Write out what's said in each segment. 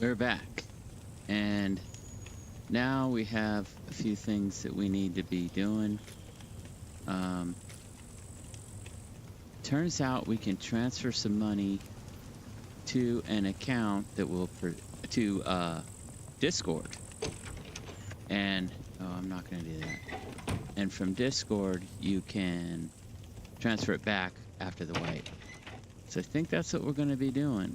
We're back, and now we have a few things that we need to be doing. Turns out we can transfer some money to an account that will to Discord, and I'm not going to do that. And from Discord, you can transfer it back after the wipe. So I think that's what we're going to be doing.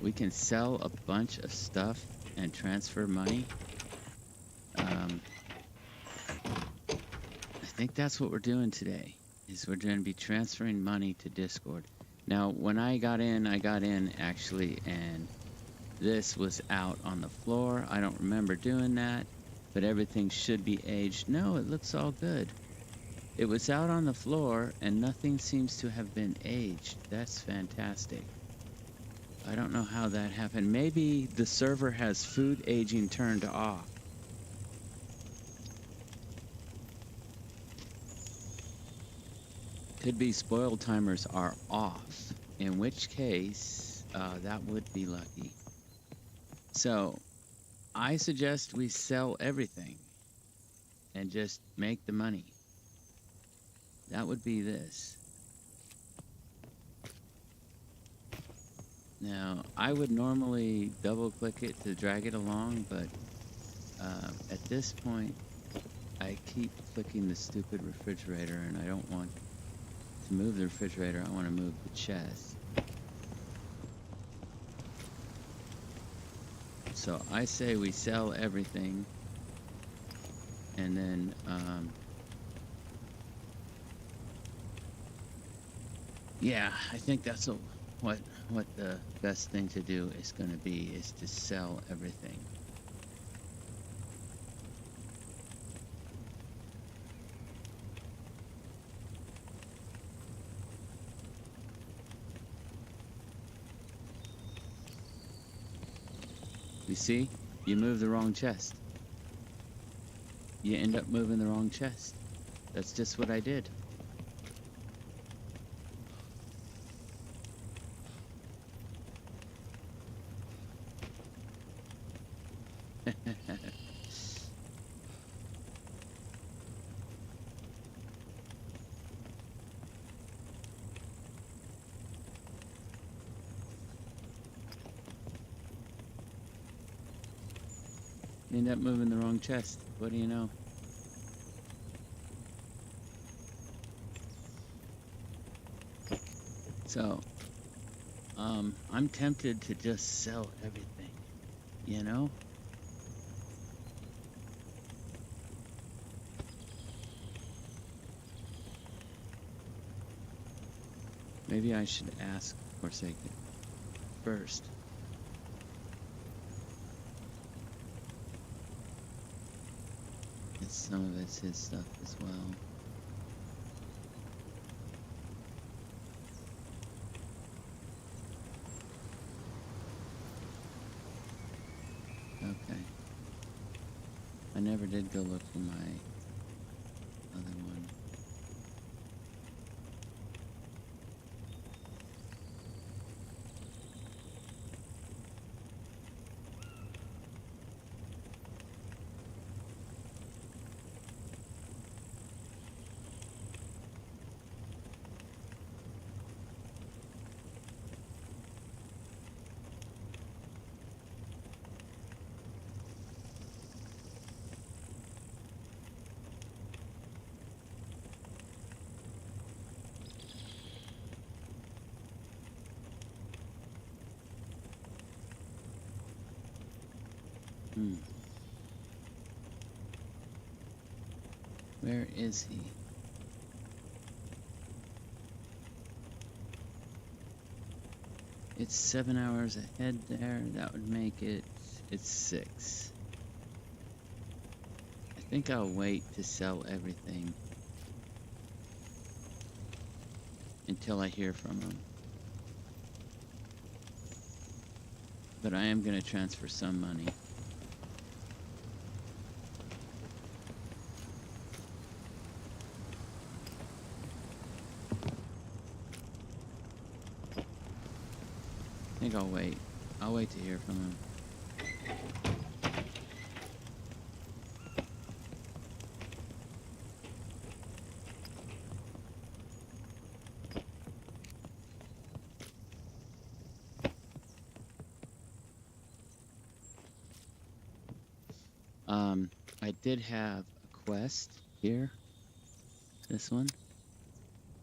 We can sell a bunch of stuff and transfer money. I think that's what we're doing today, is we're going to be transferring money to Discord. Now, when I got in actually, and this was out on the floor. I don't remember doing that, but everything should be aged. No, it looks all good. It was out on the floor and nothing seems to have been aged. That's fantastic. I don't know how that happened. Maybe the server has food aging turned off. Could be spoil timers are off, in which case that would be lucky. So I suggest we sell everything and just make the money. That would be this. Now, I would normally double click it to drag it along, but at this point, I keep clicking the stupid refrigerator and I don't want to move the refrigerator, I want to move the chest. So I say we sell everything and then yeah, I think that's what the best thing to do is going to be, is to sell everything. You see, you move the wrong chest. You end up moving the wrong chest. That's just what I did. End up moving the wrong chest. What do you know? So, I'm tempted to just sell everything, you know? Maybe I should ask Forsaken first. Some of it's his stuff as well. Okay. I never did go look for my other one. Where is he? It's 7 hours ahead there. That would make it, it's 6. I think I'll wait to sell everything until I hear from him. But I am going to transfer some money. I think I'll wait. I'll wait to hear from him. I did have a quest here, this one,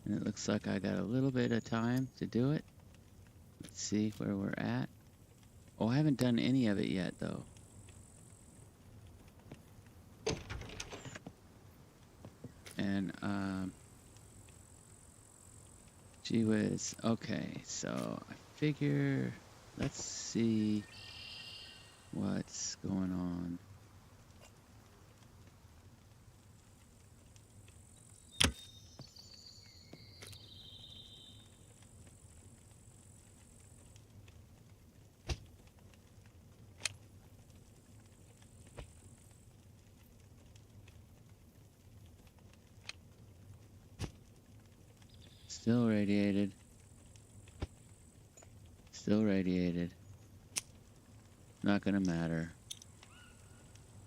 and it looks like I got a little bit of time to do it. Let's see where we're at. Oh, I haven't done any of it yet, though. And, gee whiz. Okay, so I figure, let's see what's going on. Still radiated. Still radiated. Not gonna matter.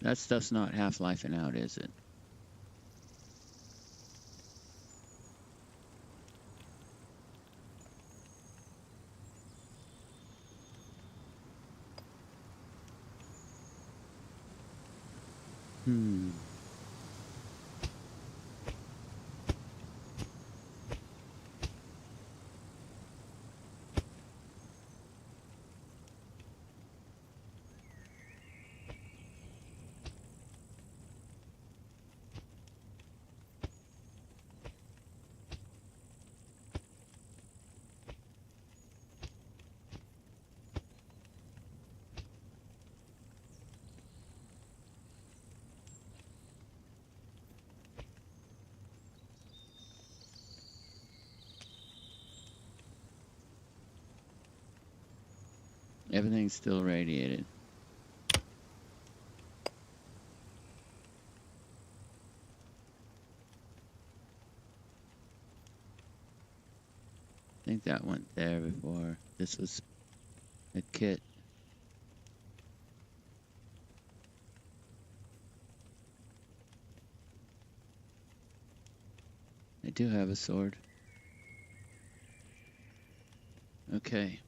That stuff's not half-lifing out, is it? Everything's still radiated. I think that went there before. This was a kit. I do have a sword. Okay.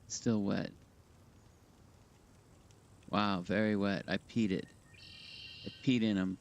Still wet. Wow, very wet. I peed it. I peed in them.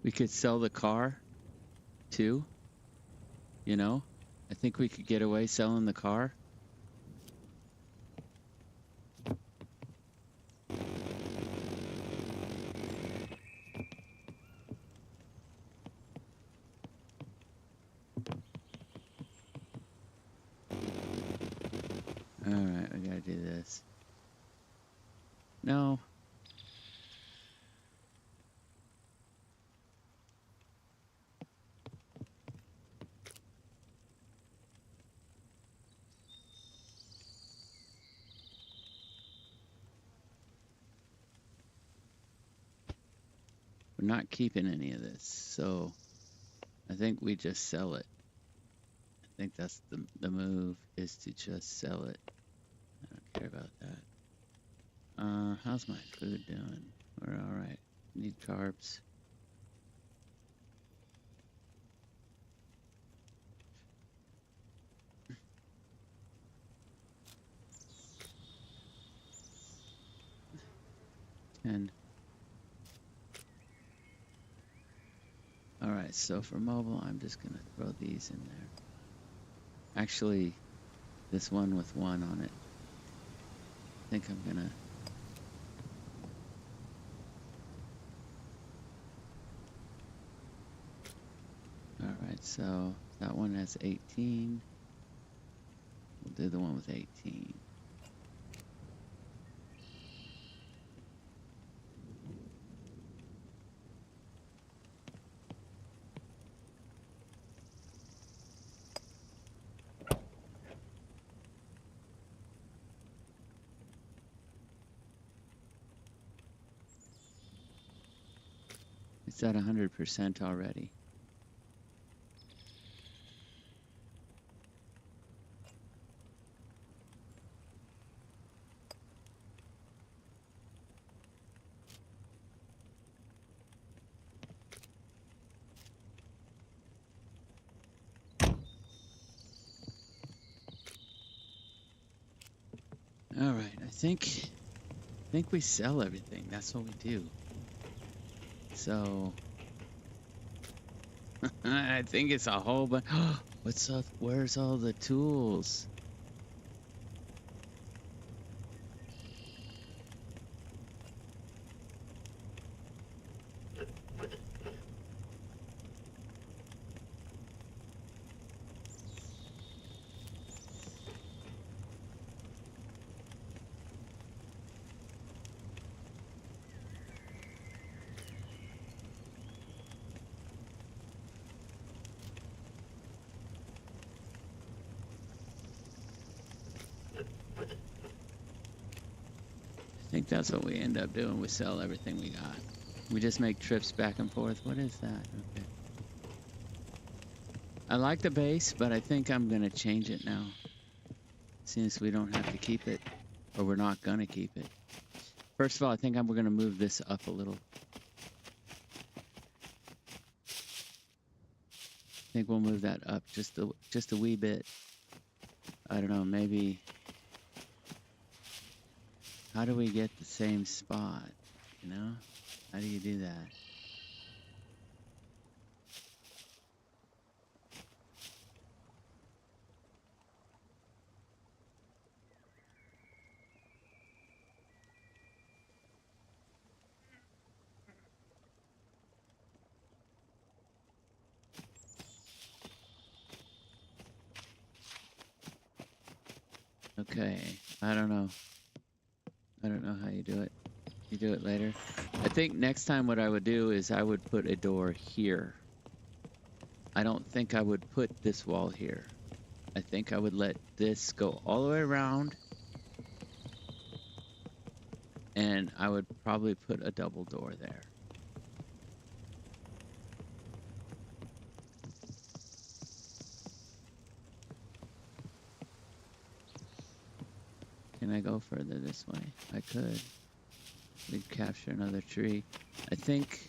We could sell the car, too. You know? I think we could get away selling the car. Alright, we gotta do this. No. We're not keeping any of this, so I think we just sell it. I think that's the move, is to just sell it. I don't care about that. How's my food doing? We're alright. Need carbs. And alright, so for mobile, I'm just gonna throw these in there. Actually, this one with 1 on it. I think I'm gonna... Alright, so that one has 18. We'll do the one with 18. It's at 100% already. All right, I think we sell everything. That's what we do. So I think it's a whole bunch. What's up? Where's all the tools? I think that's what we end up doing. We sell everything we got. We just make trips back and forth. What is that? Okay. I like the base, but I think I'm going to change it now. Since we don't have to keep it. Or we're not going to keep it. First of all, I think we're going to move this up a little. I think we'll move that up just a wee bit. I don't know, maybe... How do we get the same spot, you know? How do you do that? Okay, I don't know. I don't know how you do it. You do it later. I think next time what I would do is I would put a door here. I don't think I would put this wall here. I think I would let this go all the way around. And I would probably put a double door there. Can I go further this way? I could. We'd capture another tree. I think,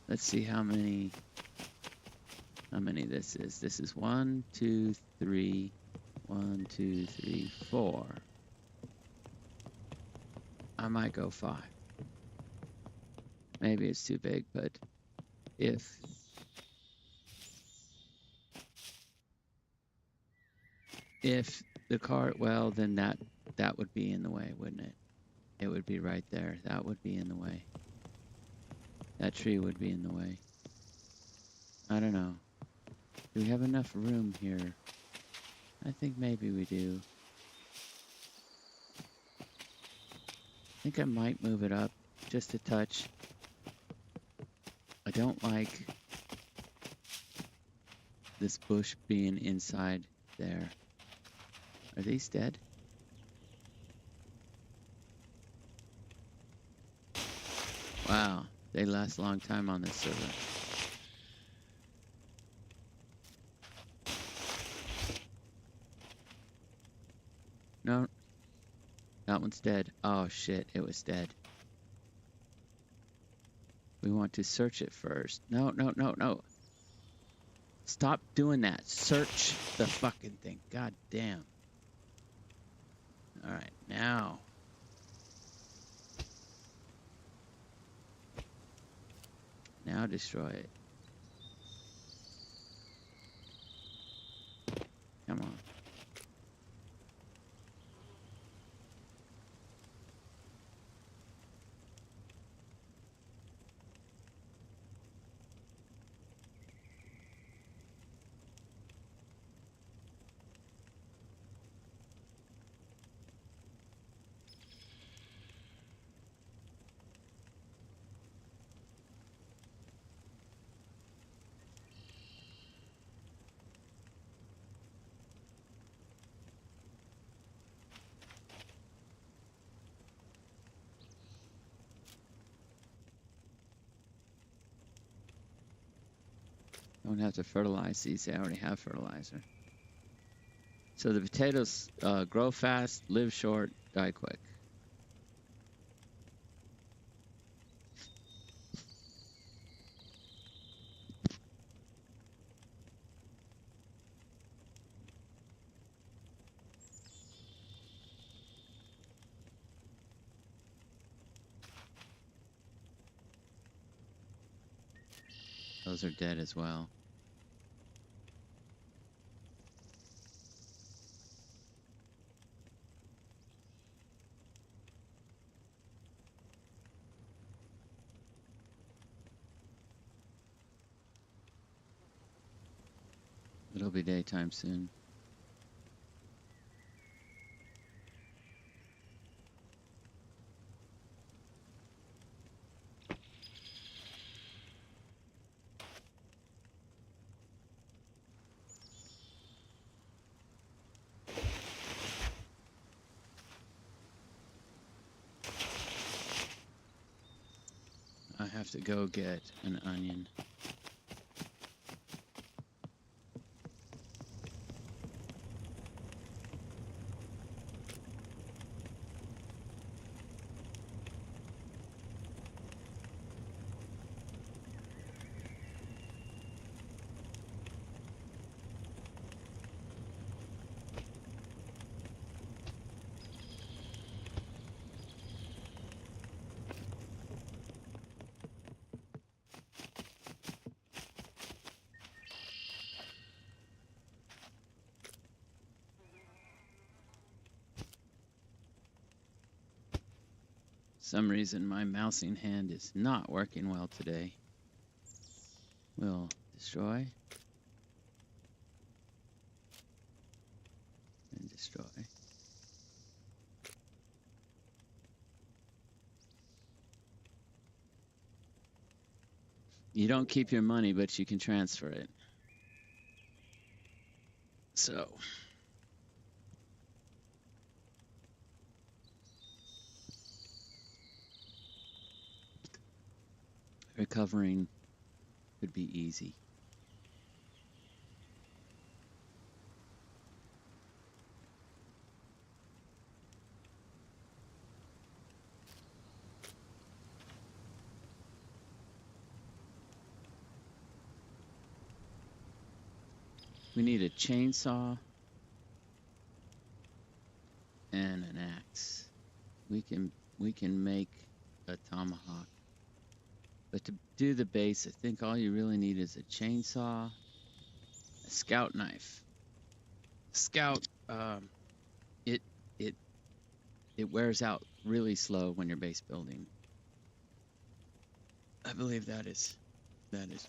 let's see how many this is. This is 1, 2, 3, 1, 2, 3, 4. I might go 5. Maybe it's too big, but if the car, well, then that would be in the way, wouldn't it? It would be right there. That would be in the way. That tree would be in the way. I don't know. Do we have enough room here? I think maybe we do. I think I might move it up just a touch. I don't like this bush being inside there. Are these dead? Wow, they last a long time on this server. No, that one's dead. Oh shit, it was dead. We want to search it first. No. Stop doing that. Search the fucking thing. God damn. All right, now. Now destroy it. Don't have to fertilize these. They already have fertilizer. So the potatoes grow fast, live short, die quick. Those are dead as well. It'll be daytime soon. I have to go get an onion. Some reason my mousing hand is not working well today. We'll destroy and destroy. You don't keep your money, but you can transfer it. So recovering could be easy. We need a chainsaw and an axe. We can make a tomahawk. But to do the base, I think all you really need is a chainsaw, a scout knife. Scout, it wears out really slow when you're base building. I believe that is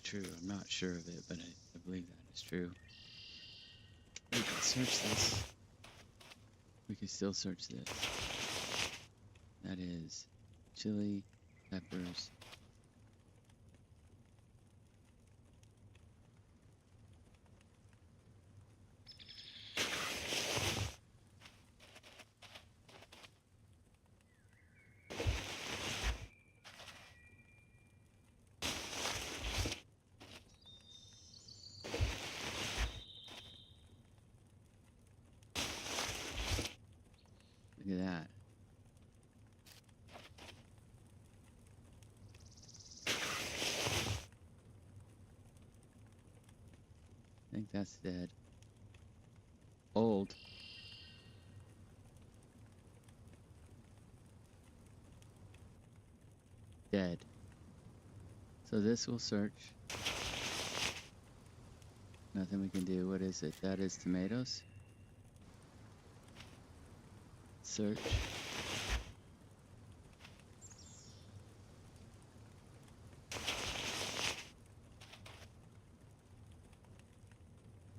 true. I'm not sure of it, but I believe that is true. We can search this. We can still search this. That is chili, peppers. Look at that. I think that's dead. Old. Dead. So this will search. Nothing we can do. What is it? That is tomatoes. Search.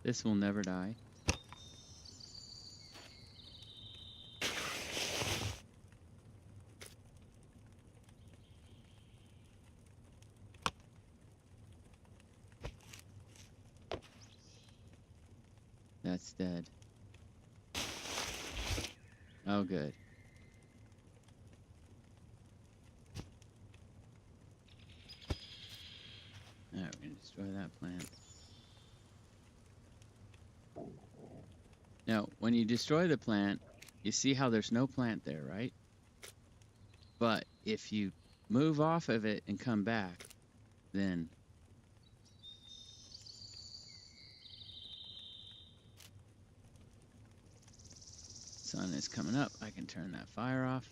This will never die. That's dead. Oh, good. Alright, we're gonna destroy that plant. Now, when you destroy the plant, you see how there's no plant there, right? But if you move off of it and come back, then sun is coming up. I can turn that fire off.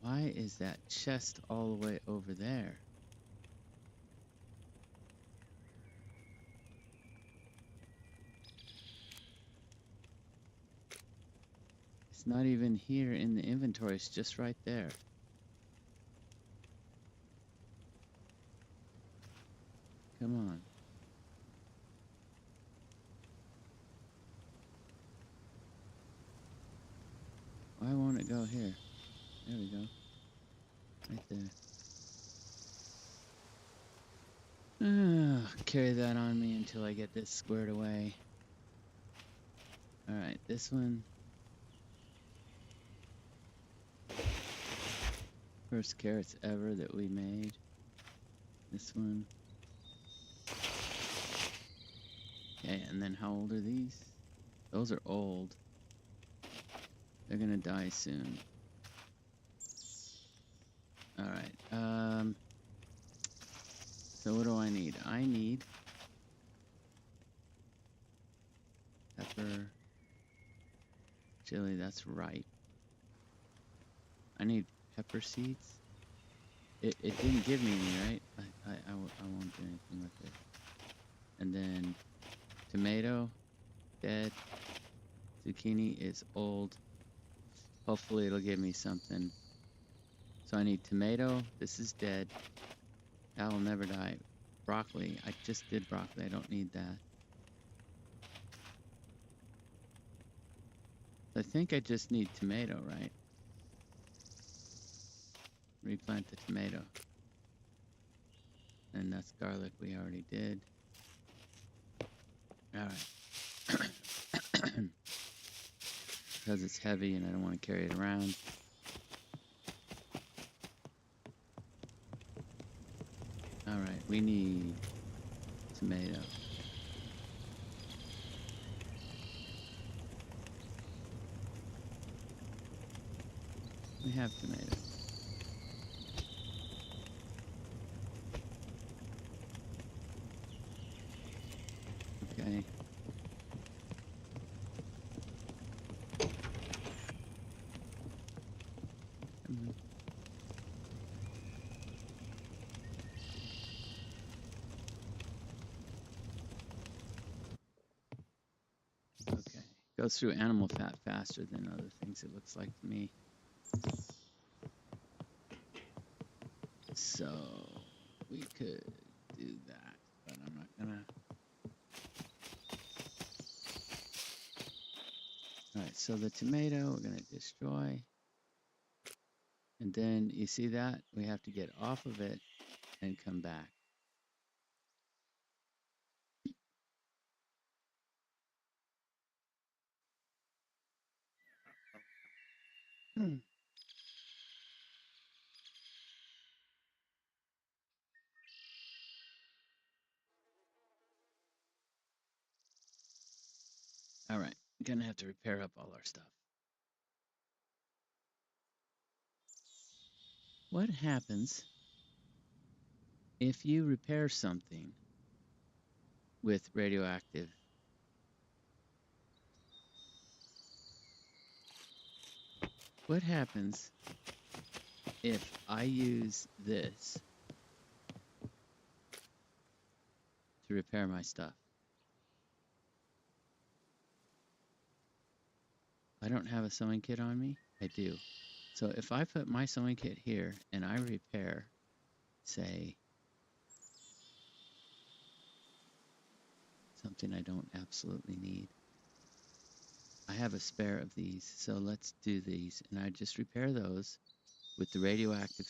Why is that chest all the way over there? It's not even here in the inventory. It's just right there. Come on. Why won't it go here? There we go. Right there. Carry that on me until I get this squared away. Alright, this one. First carrots ever that we made. This one. Okay, and then how old are these? Those are old. They're gonna die soon. Alright, so what do I need? I need pepper, chili, that's right. I need pepper seeds. It didn't give me any, right? I won't do anything with it. And then tomato, dead. Zucchini is old. Hopefully it'll give me something. So I need tomato. This is dead. That will never die. Broccoli. I just did broccoli. I don't need that. I think I just need tomato, right? Replant the tomato. And that's garlic we already did. Alright. Because it's heavy and I don't want to carry it around. Alright, we need tomato. We have tomato. Okay. Come on. Okay. Goes through animal fat faster than other things, it looks like to me. So we could do that, but I'm not gonna. Alright, so the tomato we're gonna destroy. And then you see that? We have to get off of it and come back. Alright, gonna have to repair up all our stuff. What happens if you repair something with radioactive? What happens if I use this to repair my stuff? I don't have a sewing kit on me? I do. So if I put my sewing kit here and I repair, say, something I don't absolutely need. I have a spare of these, so let's do these. And I just repair those with the radioactive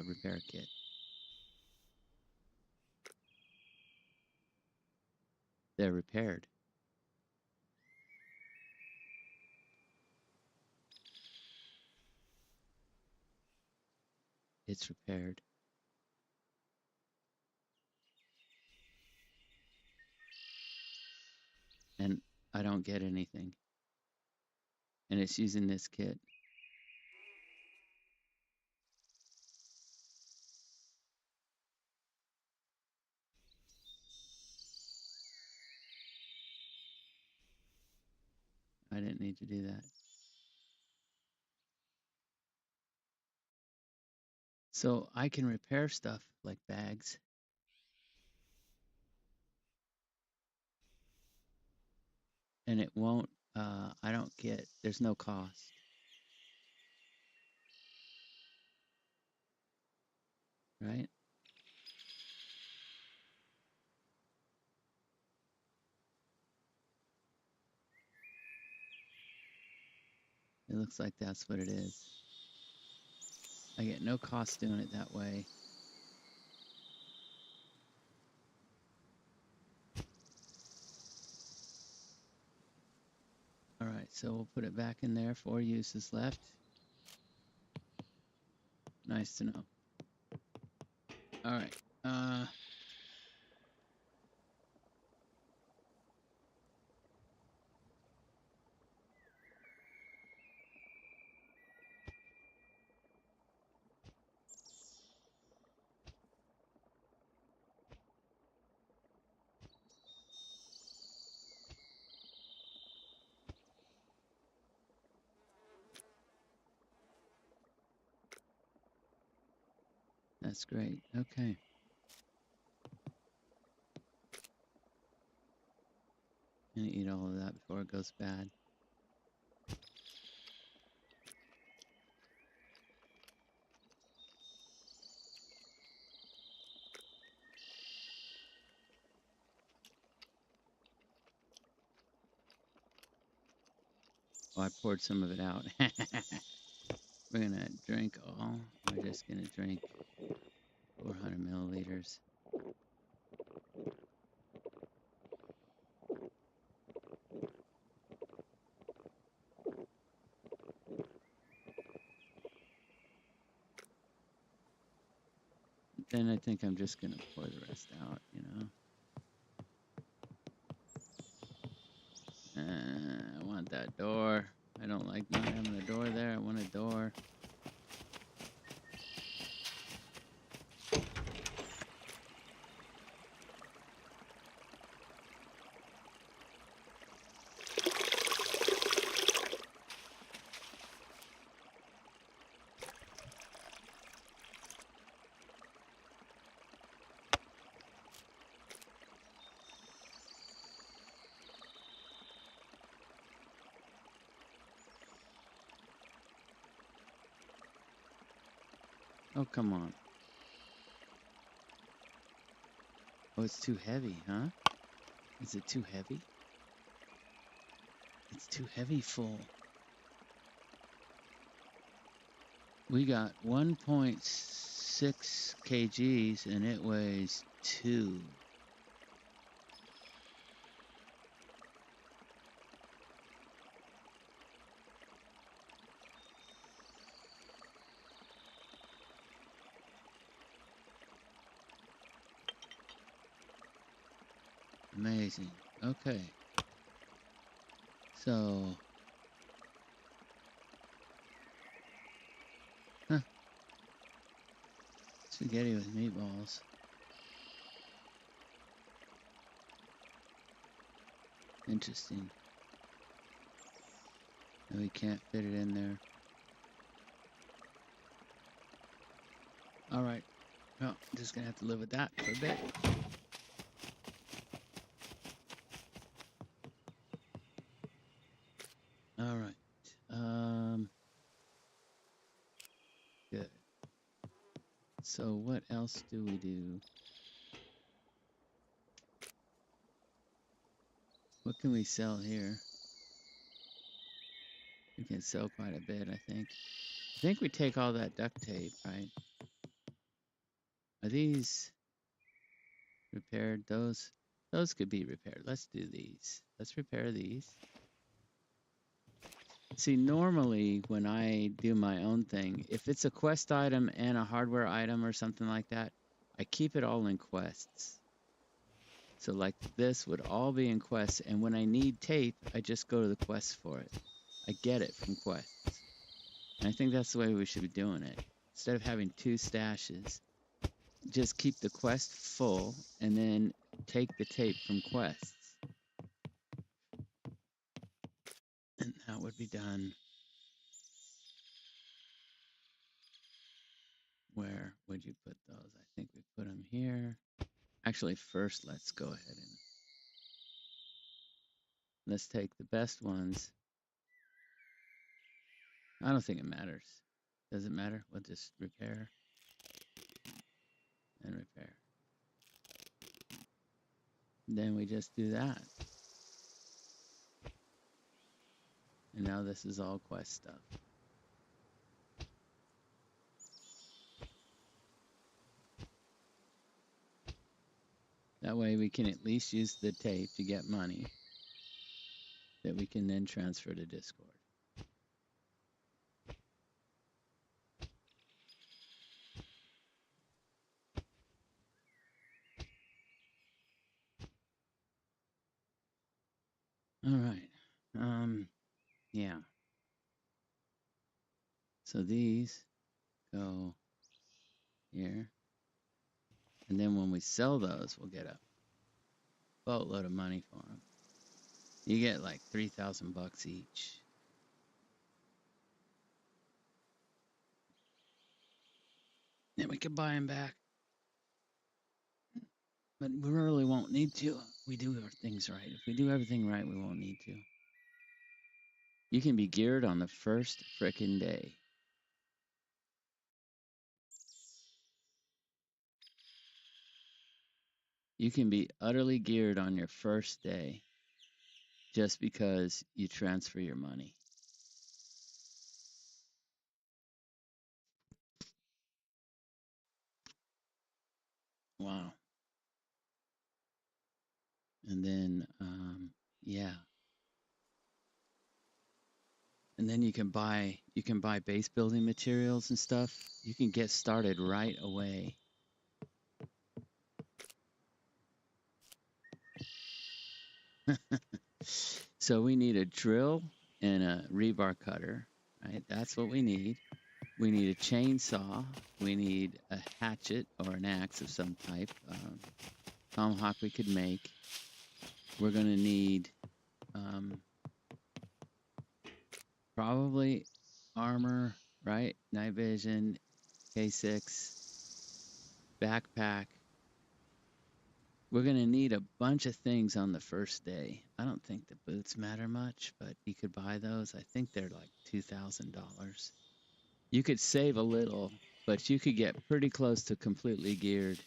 repair kit. They're repaired. It's repaired. And I don't get anything. And it's using this kit. I didn't need to do that. So I can repair stuff like bags. And it won't, I don't get, there's no cost. Right? It looks like that's what it is. I get no cost doing it that way. All right, so we'll put it back in there. 4 uses left. Nice to know. All right. That's great. Okay. Gonna eat all of that before it goes bad. Oh, I poured some of it out. We're gonna drink all. We're just gonna drink 400 milliliters. Then I think I'm just gonna pour the rest out, you know. I want that door. I don't like not having a door there. I want a door. Oh, come on. Oh, it's too heavy, huh? Is it too heavy? It's too heavy full. We got 1.6 kgs and it weighs 2. Amazing. Okay. So, spaghetti with meatballs. Interesting. And we can't fit it in there. All right. Well, just gonna have to live with that for a bit. All right. Good. So what else do we do? What can we sell here? We can sell quite a bit, I think. I think we take all that duct tape, right? Are these repaired? Those could be repaired. Let's do these. Let's repair these. See, normally when I do my own thing, if it's a quest item and a hardware item or something like that, I keep it all in quests. So like this would all be in quests, and when I need tape, I just go to the quests for it. I get it from quests. And I think that's the way we should be doing it. Instead of having two stashes, just keep the quest full and then take the tape from quests. And that would be done. Where would you put those? I think we put them here. Actually, first let's go ahead and let's take the best ones. I don't think it matters. Does it matter? We'll just repair and repair. Then we just do that. And now this is all quest stuff. That way we can at least use the tape to get money that we can then transfer to Discord. All right. Yeah. So these go here. And then when we sell those, we'll get a boatload of money for them. You get like 3,000 bucks each. Then we can buy them back. But we really won't need to. We do our things right. If we do everything right, we won't need to. You can be geared on the first frickin' day. You can be utterly geared on your first day just because you transfer your money. Wow. And then, yeah. And then you can buy base building materials and stuff. You can get started right away. So we need a drill and a rebar cutter, right? That's what we need. We need a chainsaw. We need a hatchet or an axe of some type. Tomahawk we could make. We're going to need probably armor, right? Night vision, K6, backpack. We're going to need a bunch of things on the first day. I don't think the boots matter much, but you could buy those. I think they're like $2,000. You could save a little, but you could get pretty close to completely geared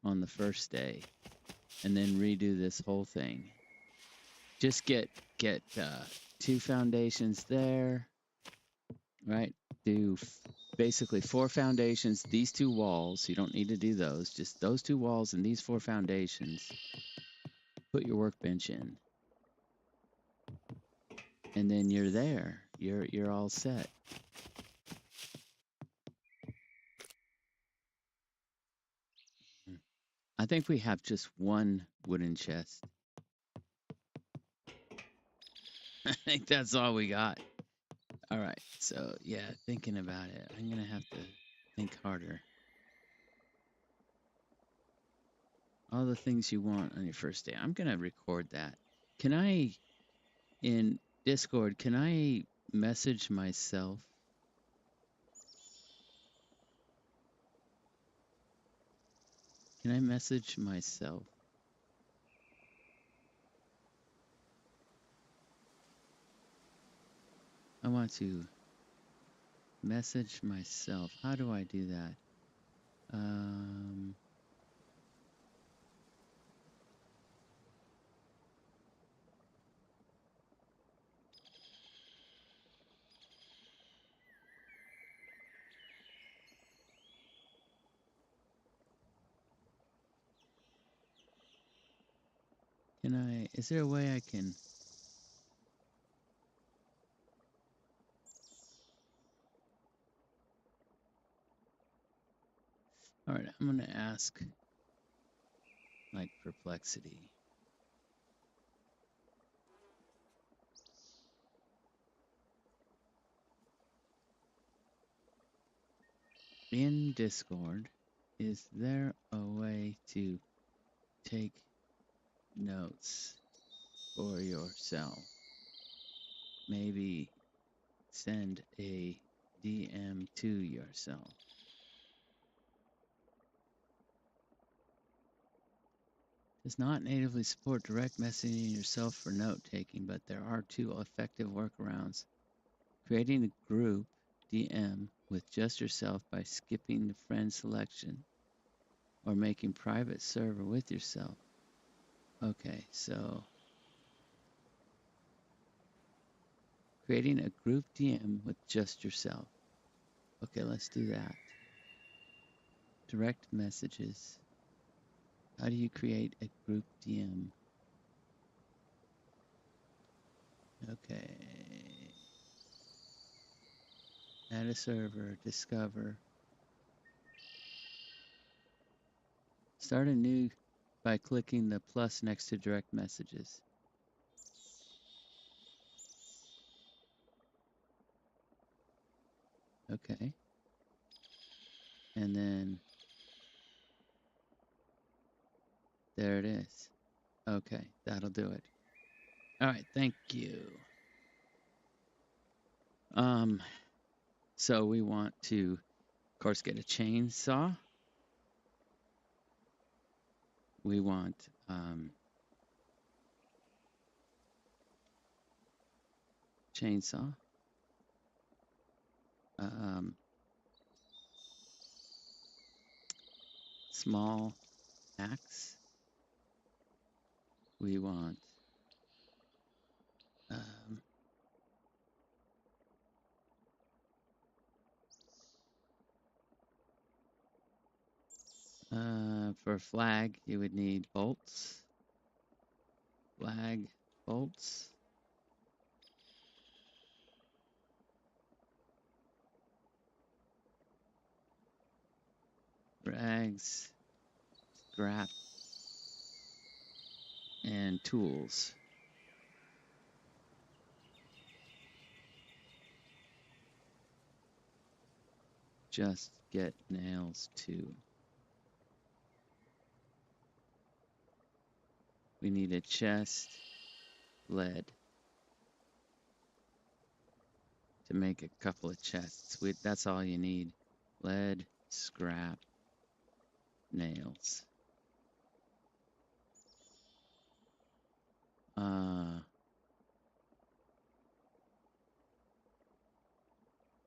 on the first day and then redo this whole thing. Just get 2 foundations there, right? Do basically 4 foundations, these 2 walls. You don't need to do those. Just those 2 walls and these 4 foundations. Put your workbench in. And then you're there. You're all set. I think we have just one wooden chest. I think that's all we got. All right. So, yeah, thinking about it, I'm going to have to think harder. All the things you want on your first day. I'm going to record that. Can I, in Discord, can I message myself? Can I message myself? I want to message myself. How do I do that? Can I, is there a way I can? All right, I'm going to ask like perplexity. In Discord, is there a way to take notes for yourself? Maybe send a DM to yourself. Does not natively support direct messaging yourself for note taking, but there are two effective workarounds. Creating a group DM with just yourself by skipping the friend selection, or making private server with yourself. Okay, so creating a group DM with just yourself. Okay, let's do that. Direct messages. How do you create a group DM? Okay. Add a server, discover. Start a new by clicking the plus next to direct messages. Okay. And then there it is. Okay, that'll do it. All right, thank you. So we want to, of course, get a chainsaw. We want chainsaw. Small axe. We want for flag, you would need bolts. Flag bolts. Rags, scrap, and tools. Just get nails too. We need a chest, lead, to make a couple of chests. That's all you need. Lead, scrap, nails.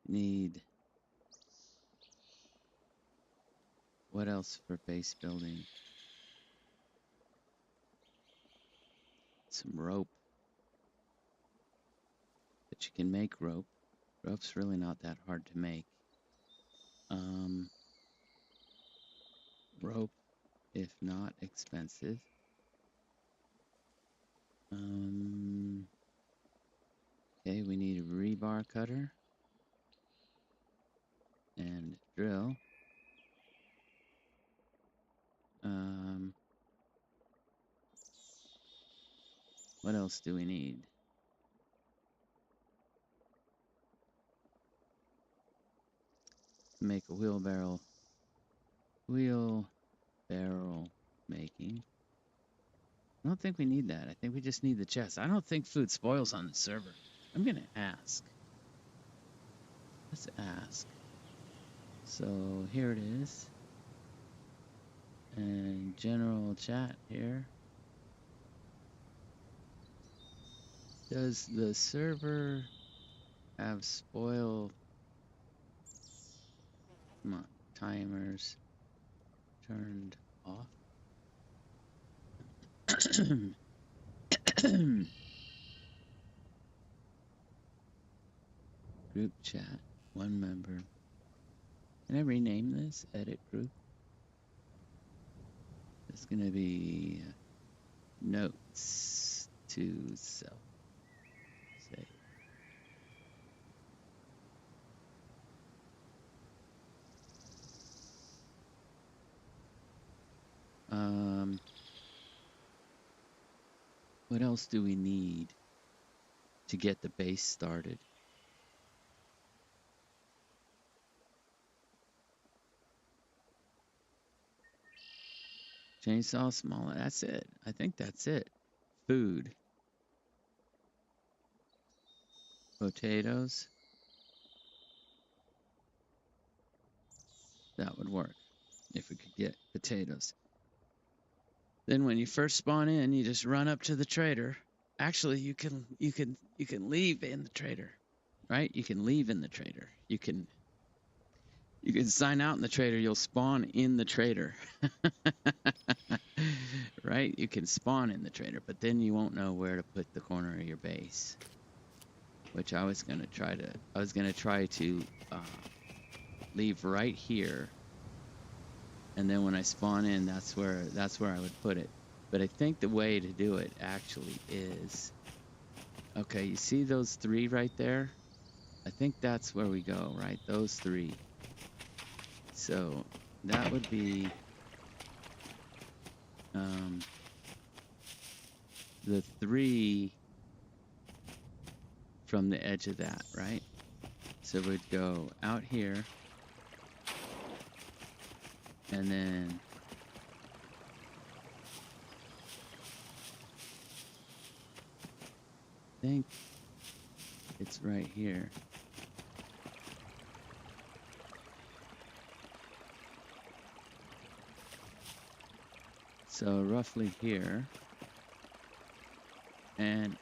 Need, what else for base building? Some rope. But you can make rope. Rope's really not that hard to make. Rope, if not expensive. Okay, we need a rebar cutter and drill. What else do we need? Make a wheelbarrow making. I don't think we need that. I think we just need the chest. I don't think food spoils on the server. I'm gonna ask. Let's ask. So here it is. And general chat here. Does the server have spoil? Come on, timers turned off. Group chat, one member. Can I rename this? Edit group. It's gonna be notes to self. Say. What else do we need to get the base started? Chainsaw, smaller. That's it. I think that's it. Food. Potatoes. That would work if we could get potatoes. Then when you first spawn in, you just run up to the trader. Actually, you can leave in the trader, right? You can leave in the trader. You can sign out in the trader. You'll spawn in the trader, right? You can spawn in the trader, but then you won't know where to put the corner of your base. Which I was gonna try to leave right here, and then when I spawn in, that's where I would put it. But I think the way to do it actually is, okay, you see those three right there? I think that's where we go, right? Those three. So that would be the three from the edge of that, right? So we'd go out here, and then I think it's right here. So roughly here, and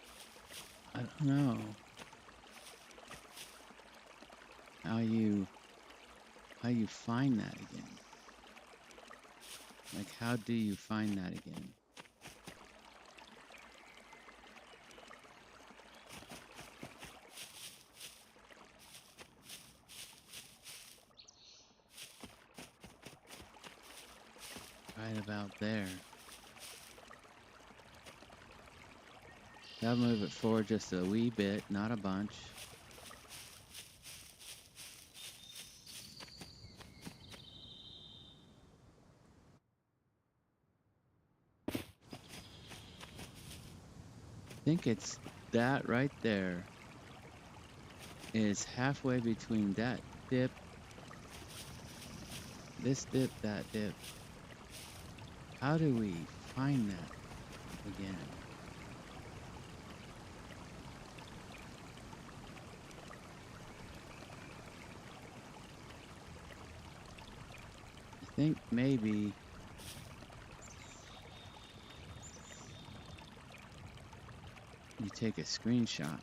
I don't know how you find that again. Like, how do you find that again? Right about there. I'll move it forward just a wee bit, not a bunch. I think it's that right there is halfway between that dip, this dip, that dip. How do we find that again? I think maybe you take a screenshot.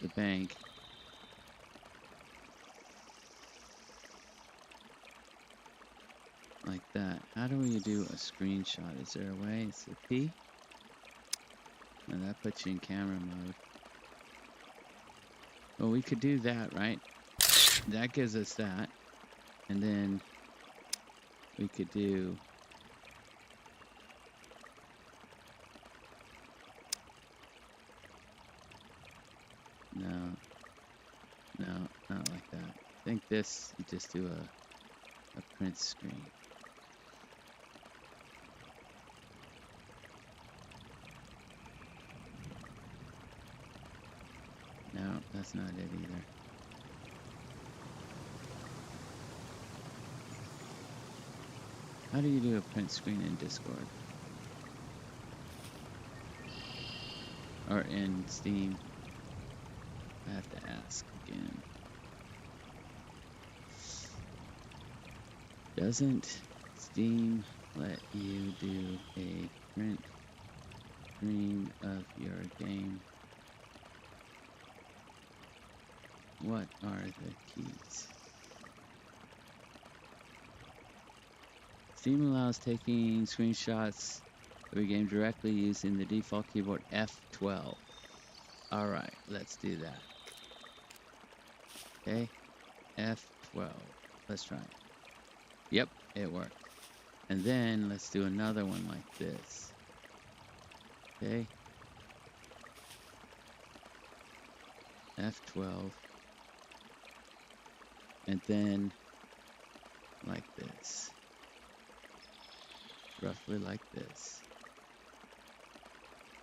The bank. Like that. How do we do a screenshot? Is there a way? It's a P? No, that puts you in camera mode. Well, we could do that, right? That gives us that. And then we could do no, not like that. I think this, you just do a print screen. No, that's not it either. How do you do a print screen in Discord? Or in Steam? I have to ask again. Doesn't Steam let you do a print screen of your game? What are the keys? Steam allows taking screenshots of your game directly using the default keyboard F12. Alright, let's do that. Okay, F12. Let's try it. Yep, it worked. And then let's do another one like this. Okay. F12. And then like this. Roughly like this.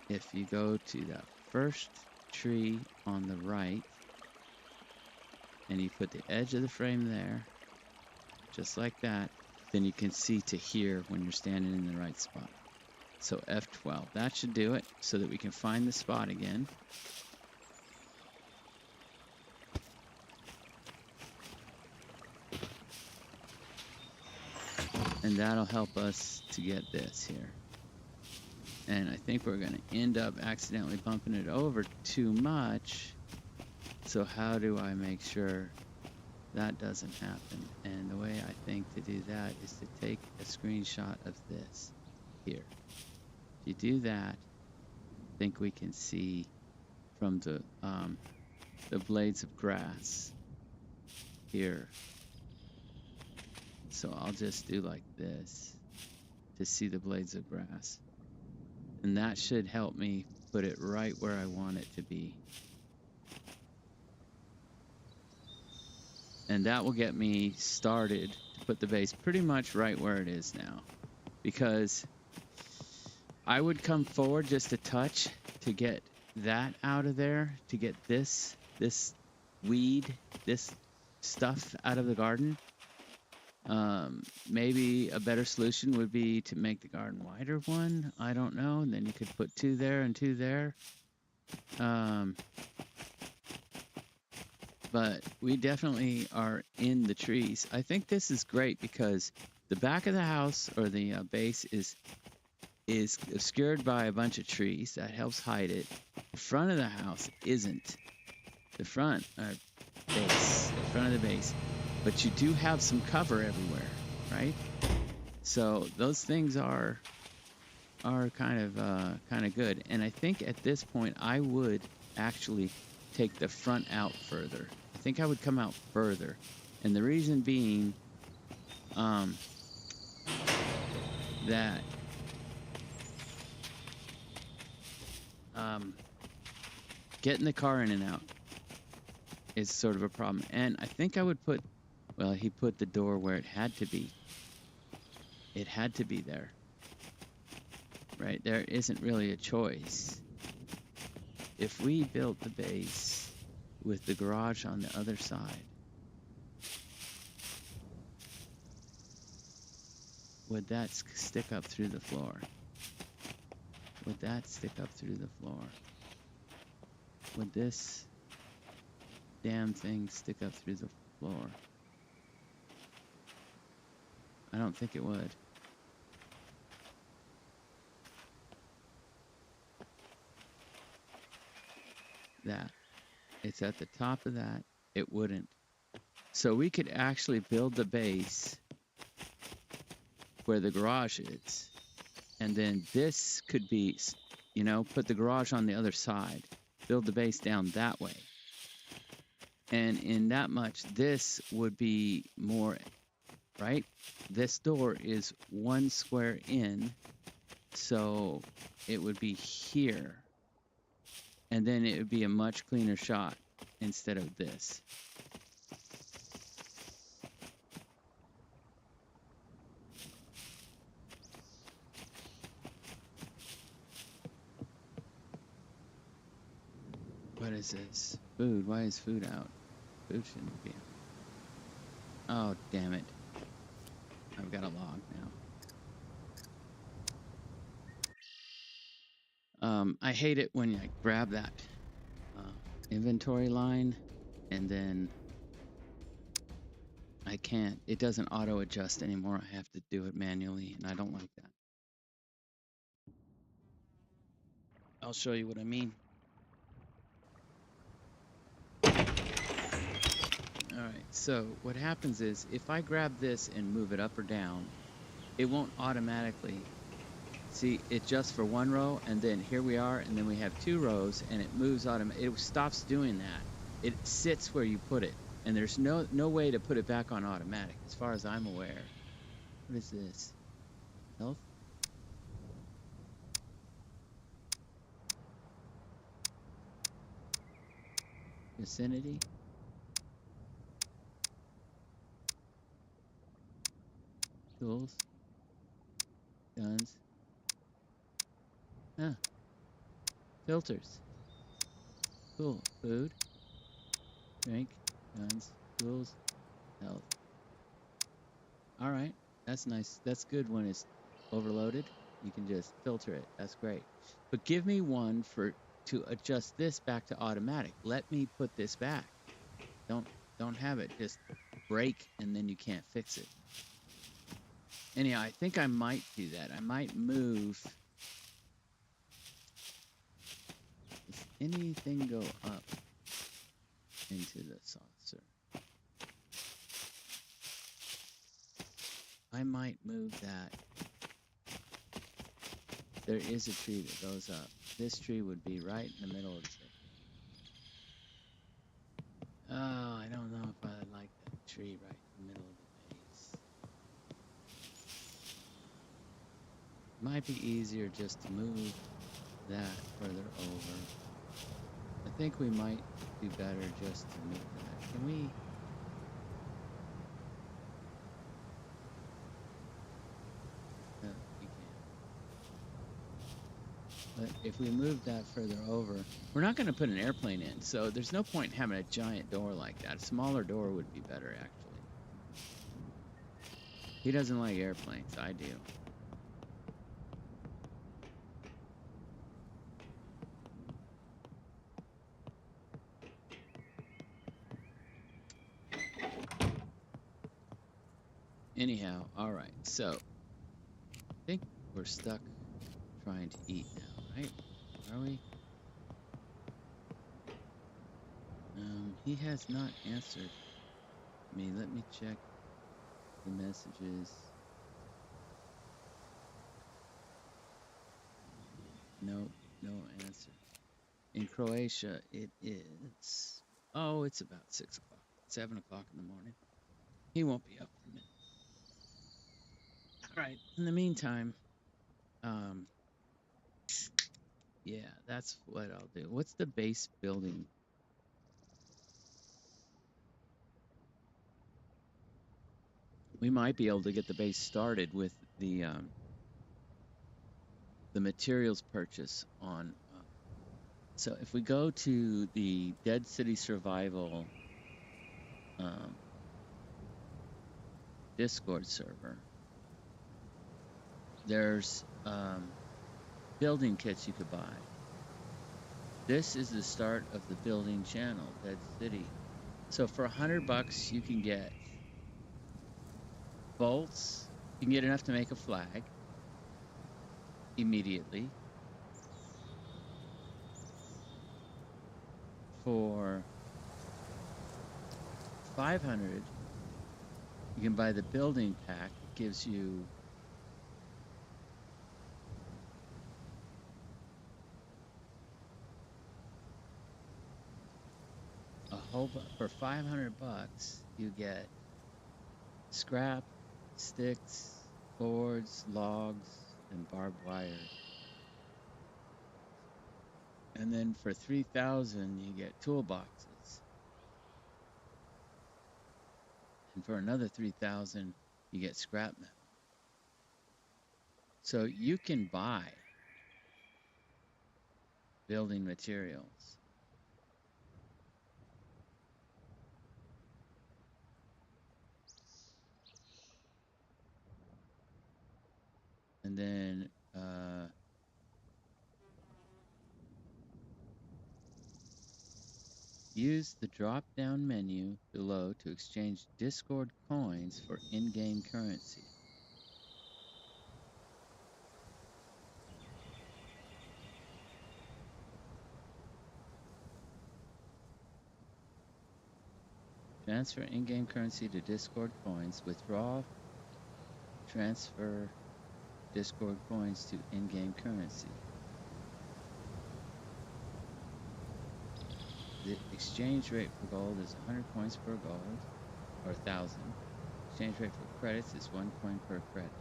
If you go to that first tree on the right, and you put the edge of the frame there, just like that, then you can see to here when you're standing in the right spot. So F12, that should do it so that we can find the spot again. And that'll help us to get this here. And I think we're going to end up accidentally bumping it over too much. So how do I make sure that doesn't happen? And the way I think to do that is to take a screenshot of this here. If you do that, I think we can see from the blades of grass here. So I'll just do like this to see the blades of grass. And that should help me put it right where I want it to be. And that will get me started to put the base pretty much right where it is now. Because I would come forward just a touch to get that out of there, to get this weed, this stuff out of the garden. Maybe a better solution would be to make the garden wider one. I don't know. And then you could put 2 there and 2 there. But we definitely are in the trees. I think this is great because the back of the house, or the base, is obscured by a bunch of trees. That helps hide it. The front of the house isn't. The front of the base. But you do have some cover everywhere, right? So those things are kind of good. And I think at this point I would actually take the front out further. I think I would come out further, and the reason being that getting the car in and out is sort of a problem. And I think I would put, well, he put the door where it had to be. It had to be there. Right? There isn't really a choice. If we built the base with the garage on the other side, would that stick up through the floor? Would that stick up through the floor? Would this damn thing stick up through the floor? I don't think it would. That. It's at the top of that. It wouldn't. So we could actually build the base where the garage is. And then this could be, you know, put the garage on the other side. Build the base down that way. And in that much, this would be more, right? This door is 1 square in. So it would be here. And then it would be a much cleaner shot instead of this. What is this? Food. Why is food out? Food shouldn't be out. Oh, damn it. I've got a log now. I hate it when I grab that inventory line and then I can't. It doesn't auto adjust anymore. I have to do it manually, and I don't like that. I'll show you what I mean. Alright, so what happens is if I grab this and move it up or down, it won't automatically. See, it adjusts for 1 row, and then here we are, and then we have 2 rows, and it moves automatically. It stops doing that. It sits where you put it, and there's no way to put it back on automatic, as far as I'm aware. What is this? Health? Vicinity? Tools? Guns? Huh. Filters. Cool. Food? Drink? Guns? Tools? Health. Alright. That's nice. That's good when it's overloaded. You can just filter it. That's great. But give me one to adjust this back to automatic. Let me put this back. Don't have it just break and then you can't fix it. Anyhow, I think I might do that. I might move. Does anything go up into the saucer? I might move that. There is a tree that goes up. This tree would be right in the middle of the thing. Oh, I don't know if I like that tree right in the middle of the base. Might be easier just to move that further over. I think we might do better just to move that. Can we? No, you can't. But if we move that further over, we're not going to put an airplane in, so there's no point in having a giant door like that. A smaller door would be better, actually. He doesn't like airplanes. I do. Anyhow, all right. So I think we're stuck trying to eat now, right? Are we? He has not answered me. Let me check the messages. No answer. In Croatia, it is. Oh, it's about 6 o'clock, 7 o'clock in the morning. He won't be up for a minute. All right. In the meantime, yeah, that's what I'll do. What's the base building? We might be able to get the base started with the materials purchase on. So if we go to the Dead City Survival Discord server, there's building kits you could buy. This is the start of the building channel, Dead City. So for $100, you can get bolts. You can get enough to make a flag immediately. For $500, you can buy the building pack. It gives you a whole. For $500, you get scrap, sticks, boards, logs, and barbed wire. And then for $3,000, you get toolboxes. And for another $3,000, you get scrap metal. So you can buy building materials. And then use the drop-down menu below to exchange Discord coins for in-game currency. Transfer in-game currency to Discord coins. Withdraw, transfer Discord coins to in-game currency. The exchange rate for gold is 100 coins per gold, or 1,000. Exchange rate for credits is 1 coin per credit.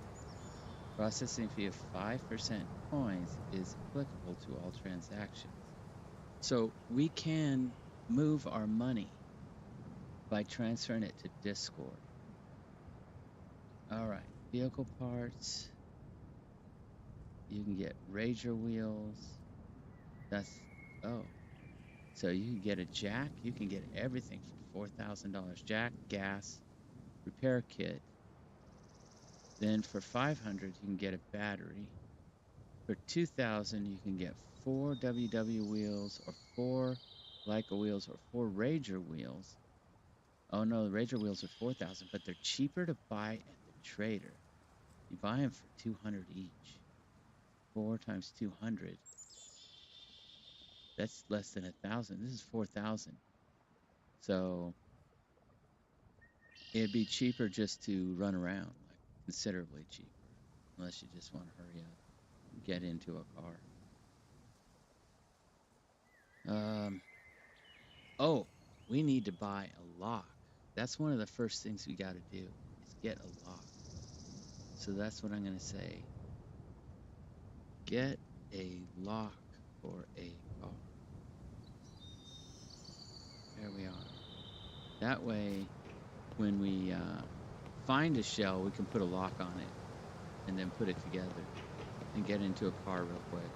Processing fee of 5% coins is applicable to all transactions. So we can move our money by transferring it to Discord. All right, vehicle parts. You can get Rager wheels. So you can get a jack. You can get everything for $4,000. Jack, gas, repair kit. Then for $500, you can get a battery. For $2,000, you can get 4 WW wheels or 4 Leica wheels or 4 Rager wheels. Oh no, the Rager wheels are $4,000, but they're cheaper to buy at the trader. You buy them for $200 each. 4 times 200. That's less than $1,000. This is $4,000. So it'd be cheaper just to run around, like considerably cheaper, unless you just want to hurry up and get into a car. Oh, we need to buy a lock. That's one of the first things we got to do is get a lock. So that's what I'm going to say. Get a lock for a car. There we are. That way, when we find a shell, we can put a lock on it and then put it together and get into a car real quick.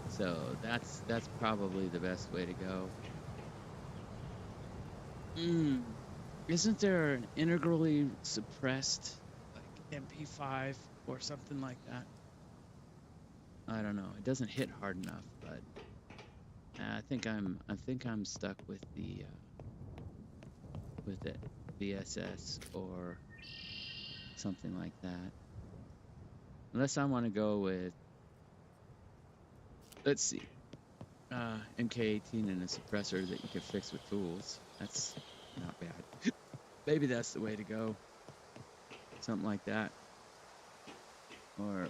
So that's probably the best way to go. Isn't there an integrally suppressed like MP5 or something like that? I don't know. It doesn't hit hard enough, but I think I'm stuck with the VSS or something like that. Unless I want to go with, let's see, MK18 and a suppressor that you can fix with tools. That's not bad. Maybe that's the way to go. Something like that. Or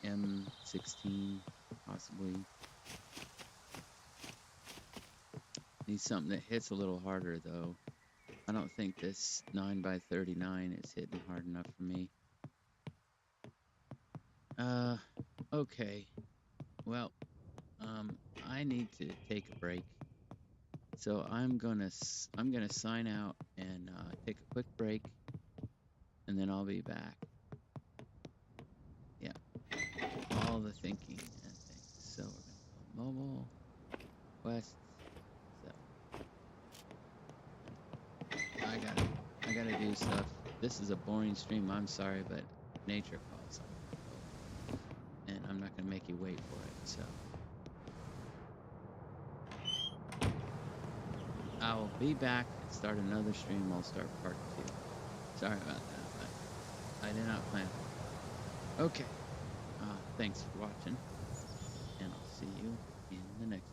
an M16 possibly. Need something that hits a little harder though. I don't think this 9x39 is hitting hard enough for me. Okay. Well, I need to take a break. So I'm gonna sign out and take a quick break, and then I'll be back. Yeah, all the thinking and things. So we're gonna go mobile, west. So I gotta do stuff. This is a boring stream. I'm sorry, but nature calls. And I'm not gonna make you wait for it. So I'll be back and start another stream. I'll start part 2. Sorry about that, but I did not plan it. Okay. Thanks for watching, and I'll see you in the next one.